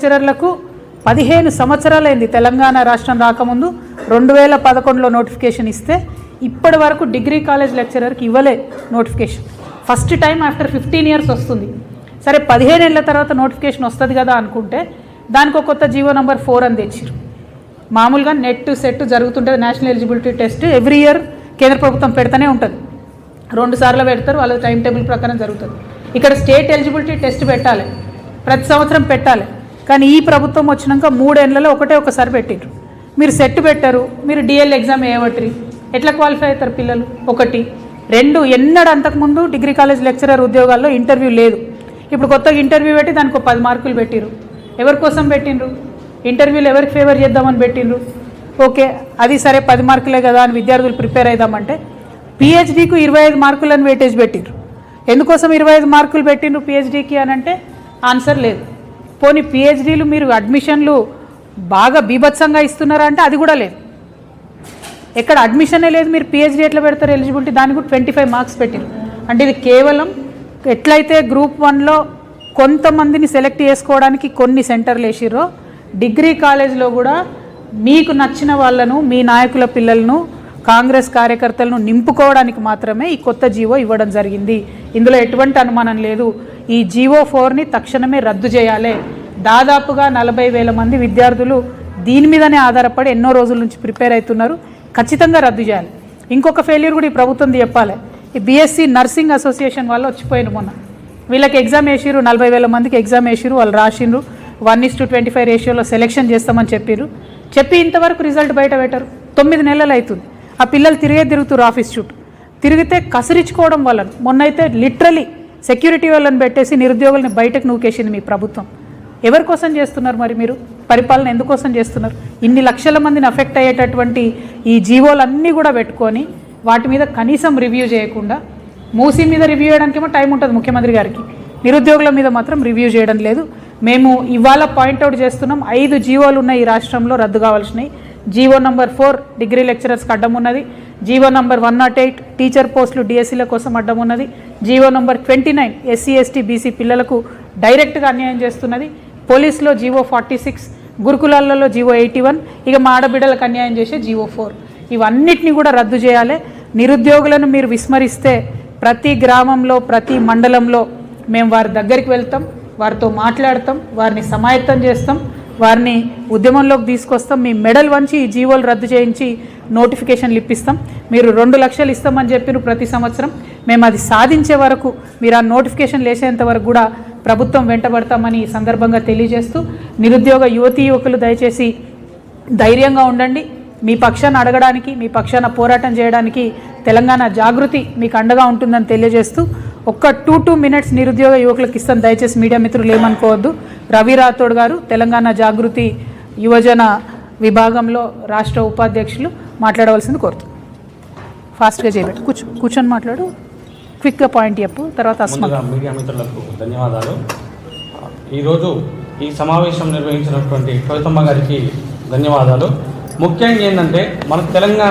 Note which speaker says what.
Speaker 1: లెక్చరర్లకు 15 సంవత్సరాలైంది తెలంగాణ రాష్ట్రం రాకముందు 2011లో నోటిఫికేషన్ ఇస్తే ఇప్పటి వరకు డిగ్రీ కాలేజ్ లెక్చరర్కి ఇవ్వలే notification. First time after 15 years వస్తుంది. సరే 15 ఏళ్ల తర్వాత నోటిఫికేషన్ వస్తుంది కదా అనుకుంటే దానికి ఒక కొత్త జీవో నంబర్ 4 అని తెచ్చారు. మామూలుగా నెట్ సెట్ జరుగుతుంటుంది. National eligibility test every year కేంద్ర ప్రభుత్వం పెడతానే ఉంటుంది. 2 సార్లు పెడతారు. వాళ్ళ టైం టేబుల్ ప్రకారం జరుగుతుంది. ఇక్కడ స్టేట్ ఎలిజిబిలిటీ టెస్ట్ పెట్టాలి, ప్రతి సంవత్సరం పెట్టాలి. కానీ ఈ ప్రభుత్వం వచ్చినాక 3 ఏళ్లలో ఒకసారి పెట్టిండ్రు. మీరు సెట్ పెట్టారు, మీరు డిఎల్ ఎగ్జామ్ వేయబట్టి ఎట్లా క్వాలిఫై అవుతారు పిల్లలు? 1 2 ఎన్నడూ అంతకుముందు డిగ్రీ కాలేజ్ లెక్చరర్ ఉద్యోగాల్లో ఇంటర్వ్యూ లేదు. ఇప్పుడు కొత్తగా ఇంటర్వ్యూ పెట్టి దానికి 10 మార్కులు పెట్టిండ్రు. ఎవరి కోసం పెట్టిండ్రు? ఇంటర్వ్యూలు ఎవరికి ఫేవర్ చేద్దామని పెట్టిండ్రు. ఓకే, అది సరే 10 మార్కులే కదా అని విద్యార్థులు ప్రిపేర్ అవుదామంటే పిహెచ్డీకు 25 మార్కులను వెయిటేజ్ పెట్టిండ్రు. ఎందుకోసం 25 మార్కులు పెట్టిండ్రు పిహెచ్డీకి అని అంటే ఆన్సర్ లేదు. పోనీ పిహెచ్డీలు మీరు అడ్మిషన్లు బాగా బీభత్సంగా ఇస్తున్నారా అంటే అది కూడా లేదు. ఎక్కడ అడ్మిషనే లేదు, మీరు పిహెచ్డీ ఎట్లా పెడతారు ఎలిజిబిలిటీ? దానికి కూడా 25 మార్క్స్ పెట్టారు. అంటే ఇది కేవలం ఎట్లయితే గ్రూప్ 1లో కొంతమందిని సెలెక్ట్ చేసుకోవడానికి కొన్ని సెంటర్లు వేసిర్రో డిగ్రీ కాలేజ్లో కూడా మీకు నచ్చిన వాళ్ళను, మీ నాయకుల పిల్లలను, కాంగ్రెస్ కార్యకర్తలను నింపుకోవడానికి మాత్రమే ఈ కొత్త జీవో ఇవ్వడం జరిగింది. ఇందులో ఎటువంటి అనుమానం లేదు. ఈ జీవో 4ని తక్షణమే రద్దు చేయాలి. దాదాపుగా 40,000 మంది విద్యార్థులు దీని మీదనే ఆధారపడి ఎన్నో రోజుల నుంచి ప్రిపేర్ అవుతున్నారు. ఖచ్చితంగా రద్దు చేయాలి. ఇంకొక ఫెయిల్యూర్ కూడా ఈ ప్రభుత్వం చెప్పాలి. ఈ బీఎస్సీ నర్సింగ్ అసోసియేషన్ వాళ్ళు వచ్చిపోయిన మొన్న వీళ్ళకి ఎగ్జామ్ వేసిరు, 40,000 మందికి ఎగ్జామ్ వేసిరు, వాళ్ళు రాసిండ్రు. 1:25 రేషియోలో సెలెక్షన్ చేస్తామని చెప్పి ఇంతవరకు రిజల్ట్ బయట పెట్టారు. 9 నెలలు అవుతుంది. ఆ పిల్లలు తిరుగుతారు ఆఫీస్ చుట్టూ. తిరిగితే కసిరించుకోవడం వలన మొన్నైతే లిటరలీ సెక్యూరిటీ వాళ్ళని పెట్టేసి నిరుద్యోగుల్ని బయటకు నూకేసింది మీ ప్రభుత్వం. ఎవరి కోసం చేస్తున్నారు మరి? మీరు పరిపాలన ఎందుకోసం చేస్తున్నారు? ఇన్ని లక్షల మందిని అఫెక్ట్ అయ్యేటటువంటి ఈ జీవోలన్నీ కూడా పెట్టుకొని వాటి మీద కనీసం రివ్యూ చేయకుండా, మూసీ మీద రివ్యూ చేయడానికేమో టైం ఉంటుంది ముఖ్యమంత్రి గారికి, నిరుద్యోగుల మీద మాత్రం రివ్యూ చేయడం లేదు. మేము ఇవాళ పాయింట్అవుట్ చేస్తున్నాం. 5 జీవోలు ఉన్నాయి ఈ రాష్ట్రంలో రద్దు కావాల్సినవి. జీవో నంబర్ 4 డిగ్రీ లెక్చరర్స్కి అడ్డం ఉన్నది. జీవో నంబర్ 108 టీచర్ పోస్టులు డిఎస్సీల కోసం అడ్డం ఉన్నది. GO number 29 SC ST BC పిల్లలకు డైరెక్ట్గా అన్యాయం చేస్తున్నది. పోలీసులో జీవో 46, గురుకులాలలో జీవో 81, ఇక మా ఆడబిడ్డలకు అన్యాయం చేసే జీవో 4. ఇవన్నిటిని కూడా రద్దు చేయాలి. నిరుద్యోగులను మీరు విస్మరిస్తే ప్రతి గ్రామంలో, ప్రతి మండలంలో మేము వారి దగ్గరికి వెళ్తాం, వారితో మాట్లాడతాం, వారిని సమాయత్తం చేస్తాం, వారిని ఉద్యమంలోకి తీసుకొస్తాం. మీ మెడల్ వంచి ఈ జీవోలు రద్దు చేయించి నోటిఫికేషన్లు ఇప్పిస్తాం. మీరు 2 లక్షలు ఇస్తామని చెప్పిన ప్రతి సంవత్సరం మేము అది సాధించే వరకు, మీరు ఆ నోటిఫికేషన్ వేసేంత వరకు కూడా ప్రభుత్వం వెంటబడతామని ఈ సందర్భంగా తెలియజేస్తూ, నిరుద్యోగ యువతీ యువకులు దయచేసి ధైర్యంగా ఉండండి. మీ పక్షాన్ని అడగడానికి, మీ పక్షాన పోరాటం చేయడానికి తెలంగాణ జాగృతి మీకు అండగా ఉంటుందని తెలియజేస్తూ, ఒక్క 2 మినిట్స్ నిరుద్యోగ యువకులకు ఇస్తాను. దయచేసి మీడియా మిత్రులు ఏమనుకోవద్దు. రవి రాథోడ్ గారు తెలంగాణ జాగృతి యువజన విభాగంలో రాష్ట్ర ఉపాధ్యక్షులు మాట్లాడవలసింది కోరుతూ. ఫాస్ట్గా చేయబెట్టు, కూర్చొని మాట్లాడు, క్విక్గా పాయింట్ చెప్పు, తర్వాత
Speaker 2: మీడియా మిత్రులకు ధన్యవాదాలు. ఈరోజు ఈ సమావేశం నిర్వహించినటువంటి కవితమ్మ గారికి ధన్యవాదాలు. ముఖ్యంగా ఏంటంటే మన తెలంగాణ